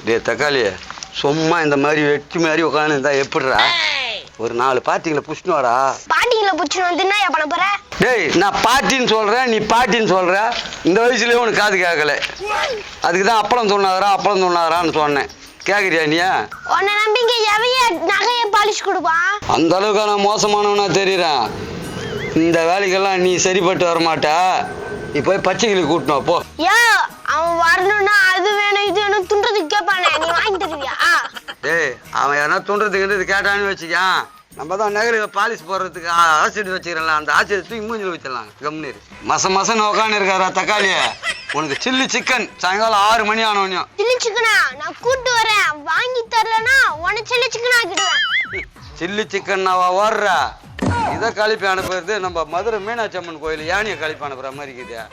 டே தக்காளி சும்மா இந்த மாதிரி வெட்டி மாதிரி உட்காந்து எப்படிடா ஒரு 4 பாட்டிங்களை புஷ்ணு வாடா. பாட்டிங்களை புடிச்சு வந்து என்ன பண்ண போற? டேய் நான் பாட்டின்னு சொல்றேன், நீ பாட்டின்னு சொல்ற. இந்த வயசுலயே உனக்கு காது கேட்கல. அதுக்குதான் அப்பளம் சொன்னாரான்னு சொன்னேன். கேக்குறியா நீ? உன்னை நம்பிங்க எவைய நகைய பாலிஷ் கொடுப்பான்? அந்த அளவுக்கு நான் மோசமானவனா தெரியுறேன். இந்த வேலைக்கெல்லாம் நீ சரிப்பட்டு வர மாட்ட. நீ போய் பச்சைக்கிளி கூட்டணும் போ. யோ அவன் வரணும்னா அது வேணும் இது வேணும் துன்றதுக்கு கேட்பானே, நீ வாங்கி தருவியா? டேய் அவன் யாரா துன்றதுக்கு கேட்டான்னு வச்சுக்கான். நம்ம தான் நகரில் பாலிஷ் போடுறதுக்கு ஆசிட் வச்சுக்கிறல, அந்த ஆசிட் தூக்கி மூஞ்சில் வச்சிடலாம். கம்னீர் மசம் உட்காந்து இருக்காரா தக்காளி. உனக்கு சில்லி சிக்கன் சாயங்காலம் 6 மணி ஆனவனையும். சில்லி சிக்கனா நான் கூட்டு வரேன், வாங்கி தரலனா உன சில்லி சிக்கன் ஆக்கிடுவேன். சில்லி சிக்கன் நான் ஓடுற இதை கழிப்பி அனுப்புறது நம்ம மதுரை மீனாட்சி அம்மன் கோயில் யானையை கழிப்பி அனுப்புற மாதிரி இருக்குதா?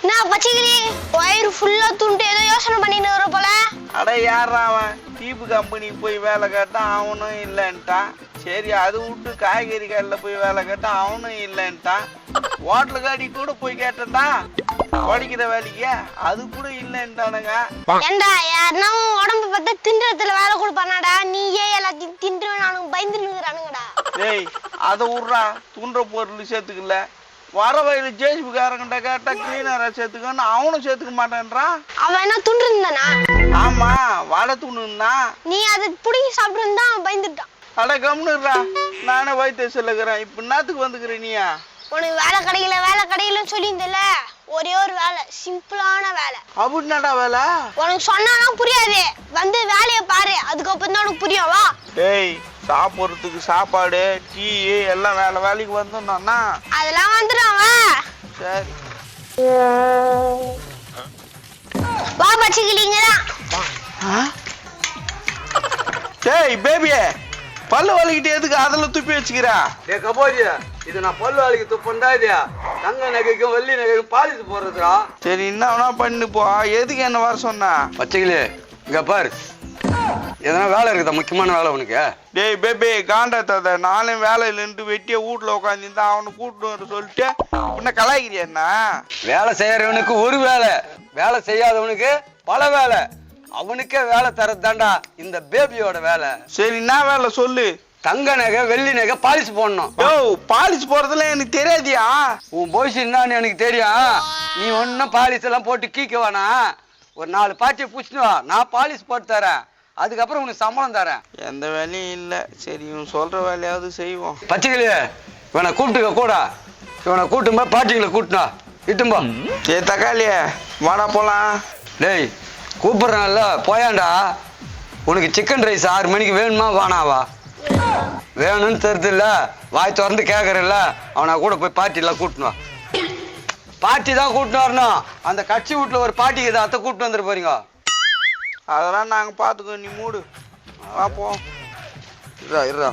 நான் பச்சைக்கிளி வயிறு ஃபுல்லா துண்டு ஏதோ யோசனை பண்ணிட்டு வர போல. அட யாரா அவன் டீப்பு கம்பெனிக்கு போய் வேலை கேட்டான், அவனும் இல்லைன்ட்டான். சரி அது விட்டு காய்கறி கடையில் போய் வேலை கேட்டான், அவனும் இல்லைன்ட்டான். ஹோட்டலு காடி கூட போய் கேட்டா படிக்கிற வேலைக்கு அது கூட இல்லைன்ட்டானுங்க. ஏண்டா யாருன்னா உடம்பு பார்த்தா தின்றதுல வேலை கொடுப்பானாடா, நீயே எல்லாத்தையும் தின்றுவேன் அவனுக்கு பயந்துருக்குறானுங்கடா. டேய் அதை விட்றா, துன்ற பொருள் சேர்த்துக்கல. வர வயலு ஜேசிபிக்காரங்கிட்ட கேட்டா கிளீனரா சேர்த்துக்கன்னு அவனும் சேர்த்துக்க மாட்டேன்றான். அவன் என்ன துண்டு இருந்தானா? ஆமா வடை துணுன்னா நீ அதை புடிங்கி சாப்பிட்டு இருந்தா அவன் பயந்துட்டான். அட கம்னுடுறா, நானே வயிற்று சொல்லுகிறேன். இப்ப என்னத்துக்கு வந்துக்கிற நீயா? உனக்கு வேலை கடையிலன்னு சொல்லியிருந்தல, ஒரே ஒரு வேலை, சிம்பிளான வேலை. அப்படின்னாடா வேலை? உனக்கு சொன்னாலும் புரியாது, வந்து வேலையை பாரு, அதுக்கப்புறம் தான் உனக்கு புரியும். வா. டேய் சாப்பிட்றதுக்கு சாப்பாடு டீ எல்லாம் வேலைக்கு வந்துடணும்னா அதெல்லாம் வந்துடும். வா சரி வா பச்சைக்கிளிங்கதான். டேய் பேபியே பல்லு வலிக்கிட்டு எதுக்கு அதில் துப்பி வச்சுக்கிறா? டே கபோதியா, இது நான் பல்லு வேலைக்கு துப்பண்டா இல்லையா? தங்க நகைக்கும் வெள்ளி நகைக்கும் பாலிஷ் போடுறதுடா. சரி என்ன பண்ணு போ. எதுக்கு என்ன வர சொன்னா? பச்சைக்கிளி இங்க பாரு, எதனா வேலை இருக்குதா? முக்கியமான வேலை உனக்கு? டேய் பேபி காண்டாத்தாத, நானும் வேலையில இருந்து வெட்டிய வீட்டுல உட்காந்துருந்தா அவனை கூட்டு சொல்லிட்டு உன்ன கலாய்க்கிறியா? என்ன வேலை செய்யறவனுக்கு ஒரு வேலை, வேலை செய்யாதவனுக்கு பல வேலை. அவனுக்கே வேலை தரது தாண்டா இந்த பேபியோட வேலை. சரி என்ன வேலை சொல்லு? தங்க நகை வெள்ளி நகை பாலிஷ் போடணும். யோ பாலிஷ் போறதுல எனக்கு தெரியாதியா? உன் போய்ஸ் என்னன்னு எனக்கு தெரியும். நீ ஒன்னும் பாலிஷ் எல்லாம் போட்டு கீக்க வேணா. ஒரு 4 பாட்டியை புடிச்சுட்டு வா, நான் பாலிஷ் போட்டு தரேன். அதுக்கப்புறம் உனக்கு சம்பளம் தரேன். எந்த வேலையும் இல்லை. சரி இவன் சொல்ற வேலையாவது செய்வோம். பச்சைக்கிளி இவனை கூப்பிட்டுக்க கூட, இவனை கூட்டும் போய் பாட்டிங்களை கூட்டினா இட்டும்பா. சரி தக்காளியே வாடா போலாம். டேய் கூப்பிடுறேன்ல போயாண்டா. உனக்கு சிக்கன் ரைஸ் 6 மணிக்கு வேணுமா வேணாவா? வேணும்னு தருது இல்ல, வாய் திறந்து கேட்கறல்ல, அவனை கூட போய் பார்ட்டிலாம் கூட்டினு வா. பார்ட்டி தான் கூட்டின்னு வரணும். அந்த கட்சி வீட்டில் ஒரு பார்ட்டிக்கு இதை அத்தை கூப்பிட்டு வந்துட்டு போறீங்க. அதெல்லாம் நாங்க பாத்துக்கோ, நீ மூடு பார்ப்போம். இருடா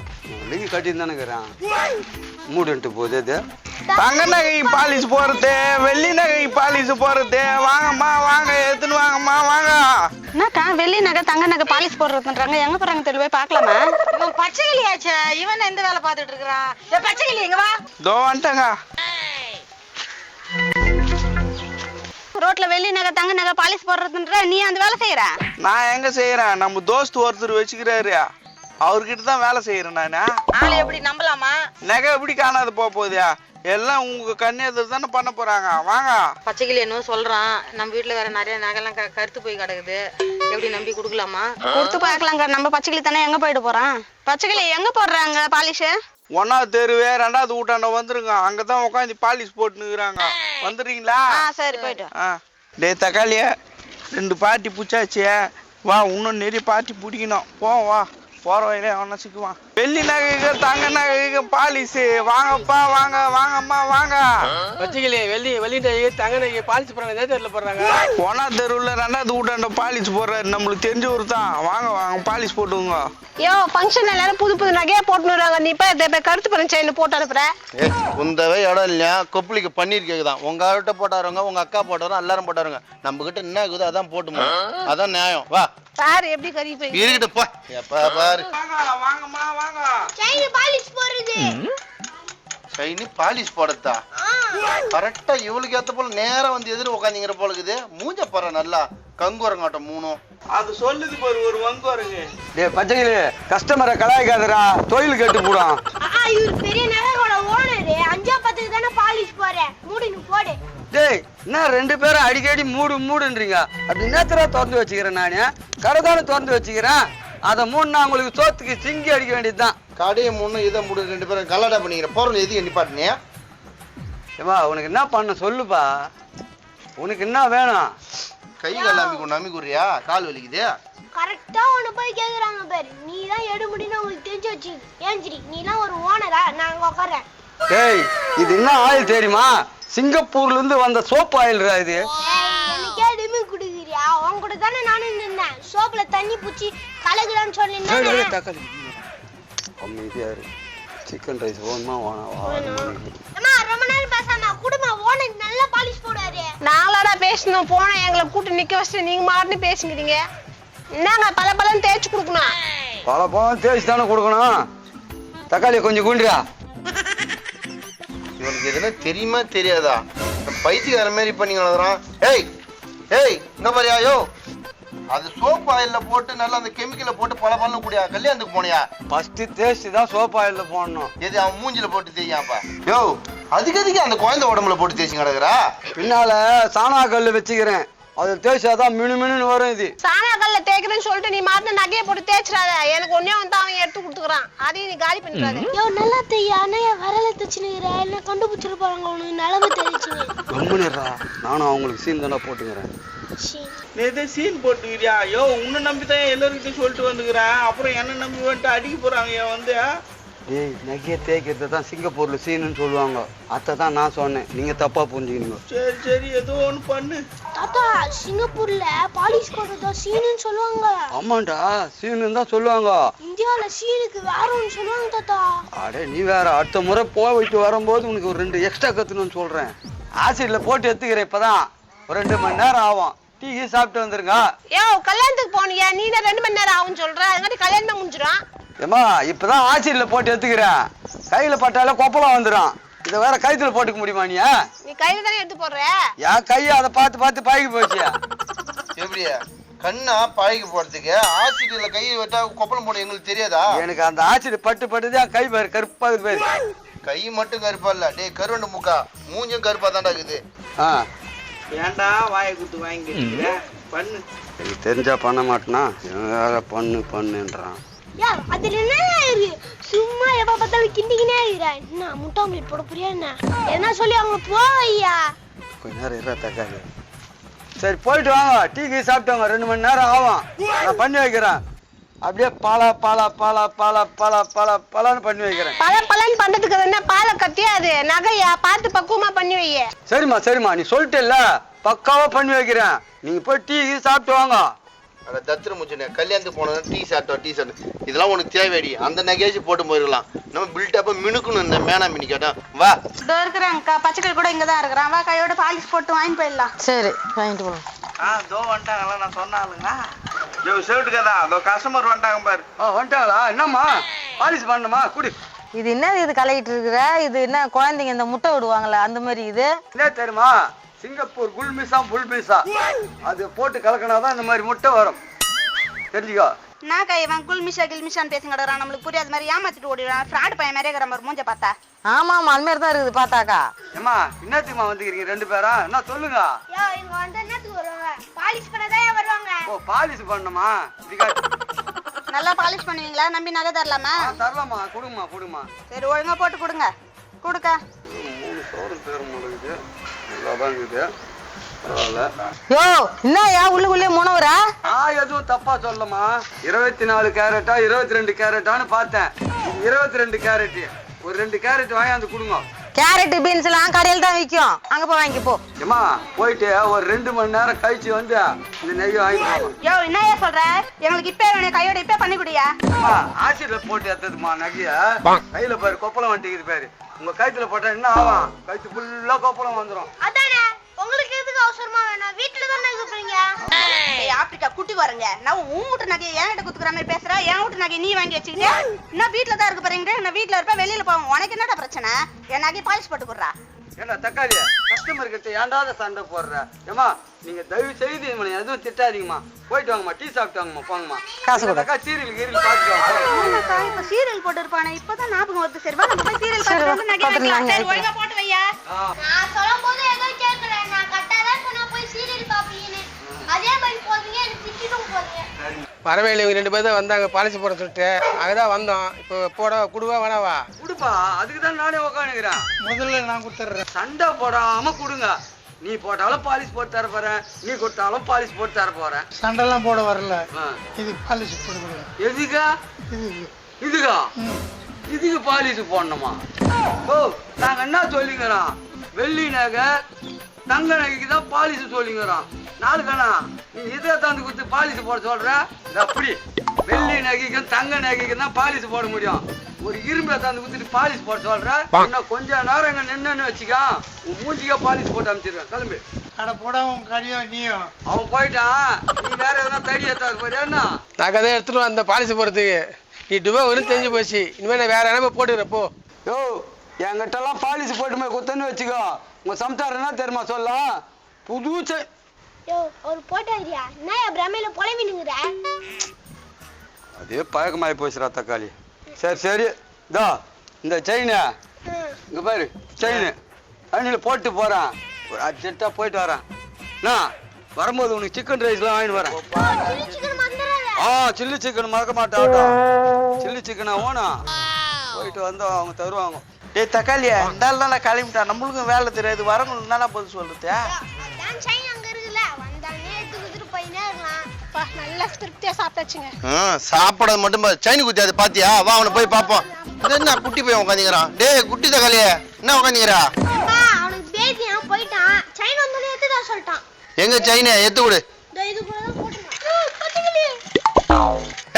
லிங்கி கட்டின்னு தானே இருக்கிறான், மூடுன்ட்டு போகுது. அது தங்க நகை பாலிஷ் போறது, வெள்ளி நகை பாலிஷ் போறது. வாங்கம்மா வாங்க, எடுத்துன்னு வாங்கம்மா வாங்க. என்னக்கா வெள்ளி நகை தங்க நகை பாலிஷ் போடுறதுன்றாங்க, எங்க போறாங்க தெரியல, போய் பார்க்கலாமா? இவன் பச்சைக்கிளியாச்சே, இவன் எந்த வேலை பார்த்துட்டு இருக்கிறான்? பச்சைக்கிளி எங்க வா. இதோ வந்துட்டேங்க. ரோட்ல வெள்ளி நகை தங்க நகை பாலிஷ் போடுறதுன்ற நீ அந்த வேலை செய்யற? நான் எங்க செய்யறேன், நம்ம தோஸ்து ஒருத்தர் வச்சுக்கிறாரு, அவர்கிட்ட தான் வேலை செய்யறேன் நானு. ஆளு எப்படி நம்பலாமா? நகை எப்படி காணாது போகுதியா? எல்லாம் உங்க கண்ணெதிர் தானே பண்ண போறாங்க. வாங்க. பச்சைக்கிளி என்னவோ சொல்றான், நம்ம வீட்டுல வேற நிறைய நகைலாம் கருத்து போய் கிடக்குது, எப்படி நம்பி கொடுக்கலாமா? கொடுத்து பார்க்கலாங்க. நம்ம பச்சைக்கிளி தானே எங்க போயிட்டு போறான்? பச்சைக்கிளி எங்க போடுறாங்க பாலிஷ்? 1ஆவது தெருவே 2வது வீட்டாண்ட வந்துருங்க, அங்கதான் உட்காந்து பாலிஷ் போட்டுனுக்குறாங்க. வந்துடுறீங்களா? சரி போயிட்டு. டே தக்காளிய 2 பாட்டி பிடிச்சாச்சு, வா இன்னும் நிறைய பாட்டி பிடிக்கணும். வா போற வயலே அவனை சிக்குவான். வெள்ளி நகைக்கு தங்க நகைக்கு பாலிஷ் வாங்கப்பா, வாங்க வாங்கம்மா வாங்க. பச்சைக்கிளி வெள்ளி நகை தங்க நகை பாலிஷ் போடுறாங்க, எந்த தெருல போடுறாங்க? 1ஆவது தெருவில் 2வது வீட்டாண்ட பாலிஷ் போடுறாரு, நம்மளுக்கு தெரிஞ்சவர் தான். வாங்க பாலிஷ் போட்டுங்க. யோ ஃபங்க்ஷன் எல்லாரும் புது நகையா போட்டுறாங்க, நீ போய் கருத்து பறன் செயின் போட்டு அனுப்புற. உந்தவே இடம் இல்லையா? கொப்பளிக்கு பன்னீர் கேக்குதான். உங்க கிட்ட போட்டாருங்க, உங்க அக்கா போட்டாரும், எல்லாரும் போட்டாருங்க. நம்ம கிட்ட என்ன இருக்குதோ அதான் போட்டுமா, அதான் நியாயம். வா பாரு எப்படி கறி போய் இருக்கிட்டு போ. எப்ப பாரு வாங்கம்மா வாங்க. சைனி பாலிஷ் போடுறது. சைனி பாலிஷ் போடத்தா? கரெக்டா இவளுக்கு ஏத்த போல நேரம் வந்து எதிர உட்காந்துங்கிற போல இருக்குது. மூஞ்ச பாரு நல்லா. கங்குரங்காட்டம் 3. அது சொல்லுது பாரு ஒரு வங்குறங்க. டேய் பச்சைக்கிளி, கஸ்டமரை கலாய்க்காதடா, தொழில் கெட்டு போடும். இவர் பெரிய நகையோட ஓனரு. 5-10 தானே பாலிஷ் போறேன், மூடினு போடு. டேய் என்ன 2 பேரும் அடிக்கடி மூடுன்றீங்க? அப்படி நேரத்துல திறந்து வச்சுக்கிறேன் நானு, கடை தானே திறந்து வச்சுக்கிறேன். அதை மூணுனா உங்களுக்கு சோத்துக்கு சிங்கி அடிக்க வேண்டியதுதான். கடையை 3 இதை மூடு, 2 பேரும் கலாட்டா பண்ணிக்கிற பொருள் எதுக்கு நிப்பாட்டினே? ஏப்பா உனக்கு என்ன பண்ண சொல்லுப்பா, உனக்கு என்ன வேணும்? கை கால் நம்பிக்குறியா? கால் வலிக்குது. கரெக்டா ஒண்ணு போய் கேக்குறாங்க பாரு. நீ தான் எடு முடின்னு உங்களுக்கு தெரிஞ்சு வச்சு ஏஞ்சிரி. நீலாம் ஒரு ஓனரா? நான் உட்கார்றேன். டேய் இது என்ன ஆயில் தெரியுமா? சிங்கப்பூர்ல இருந்து வந்த சோப் ஆயில்ரா இது. எனக்கே டிமி குடுக்குறியா? உன் கூட தானே நானும் நின்னேன். சோப்புல தண்ணி பூச்சி கலக்குறான்னு சொல்லிருந்தேன். தக்காளி அமைதியாரு. சிக்கன் ரைஸ் ஓனமா அம்மா ரொம்ப நேரம் பேசாம குடுமா. ஓனர் நல்லா பாலிஷ் போடுவாரு. நாங்களாடா பேசணும் போனேன், எங்களை கூட்டு நிக்க வச்சுட்டு நீங்க மாட்டுன்னு பேசுங்கிறீங்க. என்னங்க பலன்னு தேய்ச்சி கொடுக்கணும். பழம் தேய்ச்சி தானே கொடுக்கணும். தக்காளி கொஞ்சம் குண்டியா. இவனுக்கு இதெல்லாம் தெரியுமா தெரியாதா? பைத்தியக்கார மாதிரி பண்ணி வளர்றான். ஏய் ஏய் இங்க பாரியா? யோ அது சோப் ஆயில்ல போட்டு நல்லா அந்த கெமிக்கலை போட்டு பல கூடியா கல்யாணத்துக்கு போனியா? ஃபர்ஸ்ட் தேய்ச்சி தான் சோப் ஆயில்ல போடணும். எது அவன் மூஞ்சில போட்டு தேய்யாப்பா? யோ அதுக்கு அந்த குழந்தை உடம்புல போட்டு தேய்ச்சி கிடக்குறா? பின்னால சாணா கல்லு வச்சுக்கிறேன், அது தேய்ச்சாதான் மினு வரும். இது சாணாக்கல்ல தேய்க்கிறேன்னு சொல்லிட்டு நீ மாட்டு நகையை போட்டு தேய்ச்சிடாத. எனக்கு ஒன்னே வந்து அவன் எடுத்து கொடுத்துக்கிறான், அதையும் நீ காலி பண்ணிடாத. யோ நல்லா தெரியா? என் வரல தச்சுனுங்கிற என்ன கண்டுபிடிச்சிட்டு போறாங்க. உனக்கு நிலவு தெரிச்சுங்க. கம்முனுறா, நானும் அவங்களுக்கு சீன் தானே போட்டுக்கிறேன். நீ எதே சீன் போட்டுக்கிறியா? யோ உன்னை நம்பி தான் எல்லாருக்கிட்டையும் சொல்லிட்டு வந்துக்கிறேன். அப்புறம் என்ன நம்பி வந்துட்டு அடிக்க போறாங்க வந்து. டேய் நகையை தேய்க்கிறது தான் சிங்கப்பூர்ல சீனுன்னு சொல்லுவாங்க. அதை தான் நான் சொன்னேன், நீங்க தப்பா புரிஞ்சுக்கிறீங்க. சரி ஏதோ ஒண்ணு பண்ணு. தாத்தா சிங்கப்பூர்ல பாலிஷ் போடுறதா சீனுன்னு சொல்லுவாங்க. ஆமாண்டா சீனுன்னு தான் சொல்லுவாங்க. இந்தியால சீனுக்கு வேற ஒன்று சொல்லுவாங்க தாத்தா. அடே நீ வேற, அடுத்த முறை போயிட்டு வரும்போது உனக்கு ஒரு 2 எக்ஸ்ட்ரா கத்துணும்னு சொல்றேன். ஆசிட்ல போட்டு எடுத்துக்கிறேன். இப்பதான் ஒரு 2 மணி நேரம் ஆகும். டீ சாப்பிட்டு வந்துருங்க. யோ கல்யாணத்துக்கு போனியா? நீ தான் 2 மணி நேரம் ஆகும்னு சொல்ற, அதுக்காட்டி கல்யாணம் முடிஞ்சிடும். ஏமா இப்பதான் ஆசிட்ல போட்டு எடுத்துக்கிறேன். கையில பட்டால கொப்பளம் வந்துடும். இதை வேற கைத்துல போட்டுக்க முடியுமா? நீ கையில தானே எடுத்து போடுற. என் கையை அதை பார்த்து பழகி போச்சு. எப்படியா கண்ணா பழகி போறதுக்கு ஆசிட்ல கையை வெட்டா கொப்பளம் போட எங்களுக்கு தெரியாதா? எனக்கு அந்த ஆசிட் பட்டுதான் கை பேரு கருப்பா பேரு. கை மட்டும் கருப்பா இல்ல, டே கருவண்டு முக்கா மூஞ்சும் கருப்பா தான்டா இருக்குது. ஏன்டா வாயை குத்து வாங்கிக்கிற? பண்ணு. எனக்கு தெரிஞ்சா பண்ண மாட்டேனா, வேற பண்ணுன்றான். யா அதுல என்ன இருக்கு? சும்மா எப்ப பார்த்தாலும் கிண்டிக்கினே இருக்கிற. என்ன முட்டை ஆம்லெட் போட புரியா? என்ன சொல்லி அவங்க போய்யா? கொஞ்ச நேரம் இருறா தக்காளி. சரி போயிட்டு வாங்க, டீ சாப்பிட்டாங்க. 2 மணி நேரம் ஆகும், நான் பண்ணி வைக்கிறேன். அப்படியே பலான்னு பண்ணி வைக்கிறேன். பலன்னு பண்றதுக்கு என்ன பாலை கட்டியா? அது நகையா? பார்த்து பக்குவமா பண்ணி வைய. சரிம்மா நீ சொல்லிட்டேல்ல, பக்காவா பண்ணி வைக்கிறேன். நீங்க போய் டீ சாப்பிட்டு வாங்க. அட தத்திர முச்சனே, கல்யாணத்துக்கு போனது டீ சாப்பிட்டோம். இதெல்லாம் உனக்கு தேவையடி? அந்த நகையாச்சு போட்டு போயிடலாம். நம்ம பில்டப்பா மினுக்கணும். இந்த மேனா மினி கேட்டோம். வா இதோ இருக்கிறாங்கக்கா, பச்சைக்கிளி கூட இங்கதான் இருக்கிறான். வா கையோட பாலிஷ் போட்டு வாங்கிட்டு போயிடலாம். சரி வாங்கிட்டு போலாம். தோ வந்துட்டாங்களா? நான் சொன்னாலுங்க. யோ சேட்டுக்கதா, அதோ கஸ்டமர் வந்துட்டாங்க பாரு. வந்துட்டாங்களா? என்னம்மா பாலிஷ் பண்ணணுமா? குடி. இது என்ன இது கலக்கிட்டு இருக்கிற? இது என்ன குழந்தைங்க இந்த முட்டை விடுவாங்களா அந்த மாதிரி? இது என்ன தெரியுமா? சிங்கப்பூர் புல்மிசா அது போட்டு கலக்கினாதான் இந்த மாதிரி முட்டை வரும். தெரிஞ்சுக்கோ. நான் இவன் கில்மிஷான்னு பேசி கிடக்குறான். நம்மளுக்கு புரியாத மாதிரி ஏமாத்திட்டு ஓடிடுறான். ஃப்ராட் பையன் மாதிரியே இருக்கிற மாதிரி மூஞ்ச பார்த்தா. ஆமா அது மாதிரி தான் இருக்குது பார்த்தாக்கா. ஏமா என்னத்துக்குமா வந்துக்கிறீங்க 2 பேரா? என்ன சொல்லுங்க. யா இங்க வந்து என்னத்துக்கு வருவாங்க? பாலிஷ் பண்ணதான் வருவாங்க. ஓ பாலிஷ் பண்ணணுமா? நல்லா பாலிஷ் பண்ணுவீங்களா? நம்பி நகை தரலாமா? தரலாமா? கொடுமா. சரி ஒழுங்கா போட்டு கொடுங்க. கொடுக்க 3 சோறு பேரும் இருக்குது. நல்லாதான் இருக்குது. பரவாயில்ல. யோ என்னயா உள்ளுக்குள்ளே முனவரா? எதுவும் தப்பா சொல்லமா? 24 கேரட்டா 22 கேரட்டான்னு பார்த்தேன். 22 கேரட். ஒரு 2 கேரட் வாங்கி கொடுங்க. கேரட் பீன்ஸ் எல்லாம் கடையில் தான் விற்கும். அங்க போய் வாங்கி போ. ஏமா போயிட்டு ஒரு 2 மணி நேரம் கழிச்சு வந்து இந்த நெய்யை வாங்கி. யோ என்னையா சொல்ற? எங்களுக்கு இப்பே வேணும், கையோட இப்பே பண்ணி குடியா. ஆசிட்ல போட்டு ஏத்ததுமா நகைய. கையில பாரு கொப்பளம் வந்துட்டு பாரு. உங்க கழுத்துல போட்டா என்ன ஆகும்? கழுத்து ஃபுல்லா கொப்பளம் வந்துடும். அதானே உங்களுக்கு எதுக்கு அவசரமா வேணும்? வீட்டுல தானே இருப்பீங்க. ஆப்பிரிக்கா குட்டி வரங்க. நான் உன் வீட்டு நகையை என்கிட்ட குத்துக்கிற மாதிரி பேசுற. என் வீட்டு நகையை நீ வாங்கி வச்சுக்கிட்டு நான் வீட்டுல தான் இருக்க போறீங்க. நான் வீட்டுல இருப்பேன், வெளியில போவேன். உனக்கு என்னடா பிரச்சனை? என் நகையை பாலிஷ் போட்டு கொடுறா. ஏண்டா தக்காளி கஸ்டமர் கிட்ட ஏன்டாத சண்டை போடுற ஏமா நீங்க தயவு செய்து இவனை எதுவும் திட்டாதீங்கம்மா போயிட்டு வாங்கம்மா டீ சாப்பிட்டு வாங்கம்மா போங்கம்மா காசு கொடு. சீரியல் கீரியல் பார்த்துட்டு ஆமாக்கா இப்ப சீரியல் போட்டு இருப்பானே இப்பதான் ஞாபகம் வருது. சரி வா நம்ம போய் சீரியல் பார்த்துட்டு வந்து நகை வைக்கலாம். சரி ஒழுங்கா போட்டு வையா. நான் சொல்லும் போது ஏதோ கேட்கல நான் கட்டாதான் சொன்னா போய் சீரியல் பாப்பீங்கன்னு அதே மாதிரி போவீங்க எனக்கு திட்டிட்டும் போறீங்க. வரவே இல்லை, இவங்க 2 பேர் தான் வந்தாங்க பாலிசி போட சொல்லிட்டு அங்கதான் வந்தோம். இப்போ போட குடுவா வேணாவா? கொடுப்பா அதுக்கு தான் நானே உக்காந்துக்கிறேன். முதல்ல நான் கொடுத்துட்றேன். சண்டை போடாம கொடுங்க. நீ போட்டாலும் பாலிஷ் போட்டு தர போறேன், நீ கொடுத்தாலும் பாலிஷ் போட்டு தர போறேன். சண்டைலாம் போட வரல, ஆ. இது பாலிசி போடுங்க. எதுக்கா இது இதுக்கா இதுக்கு பாலிஷ் போடணுமா? ஓ நாங்க என்ன சொல்லிங்கிறோம், வெள்ளி நகை தங்க நகைக்கு தான் பாலிஷ் சொல்லிங்கிறோம். நாளுக்கானா நீ இதை தந்து கொடுத்து பாலிஷ் போட சொல்ற? இது அப்படி வெள்ளி நகைக்கும் தங்க நகைக்கும் தான் பாலிஷ் போட முடியும். ஒரு இரும்பை தந்து கொடுத்துட்டு பாலிஷ் போட சொல்ற? இன்னும் கொஞ்ச நேரம் இங்க நின்னு வச்சுக்கா உன் மூஞ்சிக்கா பாலிஷ் போட்டு அமைச்சிருக்கேன். கிளம்பு. கடை போடாம கடியும் நீயும். அவன் போயிட்டான், நீ வேற எதனா தடி ஏத்தாது போறியா? நான் கதை எடுத்துட்டு வந்த பாலிசி போடுறதுக்கு நீ டுபா வரும் தெரிஞ்சு போச்சு. இனிமேல் நான் வேற என்ன போட்டுக்கிறப்போ யோ என்கிட்ட எல்லாம் பாலிசி போட்டுமே குத்தன்னு வச்சுக்கோ. உங்க சம்சாரம் என்ன தெரியுமா சொல்லலாம், புது யோ ஒரு போட்டாரியா நான் பிரமையில புலம்பினுங்கிற. அதே பழக்கமாயி போச்சுரா தக்காளி. சரி சரி இதோ இந்த செயினு இங்க பாரு, செயின் அண்ணில் போட்டு போறேன். ஒரு அர்ஜென்ட்டா போயிட்டு வரேன். நான் வரும்போது உனக்கு சிக்கன் ரைஸ்லாம் வாங்கிட்டு வரேன். சிக்கன் மறந்துடாத. சில்லி சிக்கன் மறக்க மாட்டாட்டா. சில்லி சிக்கனா ஓணும் போயிட்டு வந்தா அவங்க தருவாங்க. டேய் தக்காளியா இருந்தாலும் நான் கிளம்பிட்டேன். நம்மளுக்கும் வேலை தெரியாது, வரவங்களுக்கு என்னடா பதில் சொல்றது? அதான் செயின் அங்க இருக்குல்ல வந்தானே எடுத்து குடுத்துட்டு போயினே இருக்கலாம். நல்லா திருப்தியா சாப்பிட்டாச்சுங்க. சாப்பிடறது மட்டும் செயின் குத்தி அது பாத்தியா? வா அவனை போய் பாப்போம். இது என்ன குட்டி போய் உட்காந்துக்கிறான்? டேய் குட்டி தக்காளியே என்ன உட்காந்துக்கிறா? அப்பா அவனுக்கு பேசியா போயிட்டான். செயின் வந்தோனே எடுத்துடா சொல்லிட்டான். எங்க செயினை எத்து விடு. இது கூட தான் போட்டுருக்கான். கத்திக்கலி.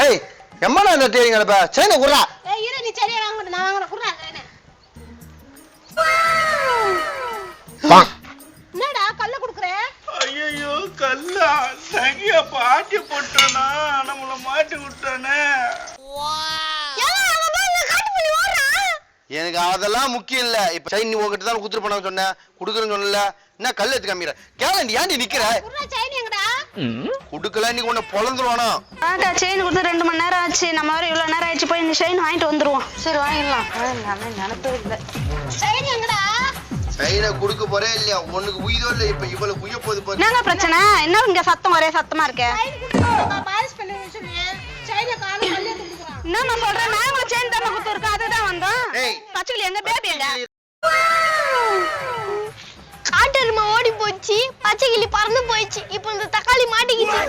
ஏய் எம்மாடா இந்த தேடிங்க இப்ப செயினை குடுறா. ஏய் இரு நீ சரியா வாங்க மாட்டே, நான் வாங்குறேன். குடுறா என்ன? என்னடா கல்ல குடுக்குற? ஐயோ கல்லா நகைய பாட்டி போட்டானா நம்மள மாட்டி விட்டானே. எனக்கு அதெல்லாம் முக்கியம் இல்ல. இப்ப செயின் நீ உங்ககிட்ட தான் குடுத்துட்டு போன சொன்னேன், குடுக்குறேன்னு சொன்னல. என்ன கல் எடுத்து காமிக்கிற? கேளண்டி ஏன்டி நிக்கிற? குடுறா செயின் எங்கடா? குடுக்கல நீ உன்னை பொளந்துருவானா? ஆட்டா செயின் கொடுத்து 2 மணி நேரம் ஆச்சு. நம்ம வர இவ்வளவு நேரம் ஆயிடுச்சு. போய் இந்த செயின் வாங்கிட்டு வந்துருவோம். சரி வாங்கிடலாம். நான் நினைப்பவே இல்லை. செயின் எங்கடா? செயினை குடுக்க போறே இல்லையா? உனக்கு உயிரோ இல்ல. இப்ப இவ்வளவு உயிர போகுது பாரு. என்னங்க பிரச்சனை? என்ன இங்க சத்தம் ஒரே சத்தமா இருக்கே? செயின் குடுறா பாலிஷ் பண்ணி வச்சிருக்கேன். செயினை காணோம், கல்ல குடுக்குறான். என்ன நான் சொல்றேன், நாங்க செயின் தர கொடுத்துருக்கோம், அதுதான் வந்தோம். ஏய். பச்சைக்கிளி எங்க பேபி எங்க? காட்டெருமை ஓடி போச்சு, பச்சை கிளி பறந்து போயிடுச்சு. இப்போ இந்த தக்காளி மாட்டிக்கிச்சு.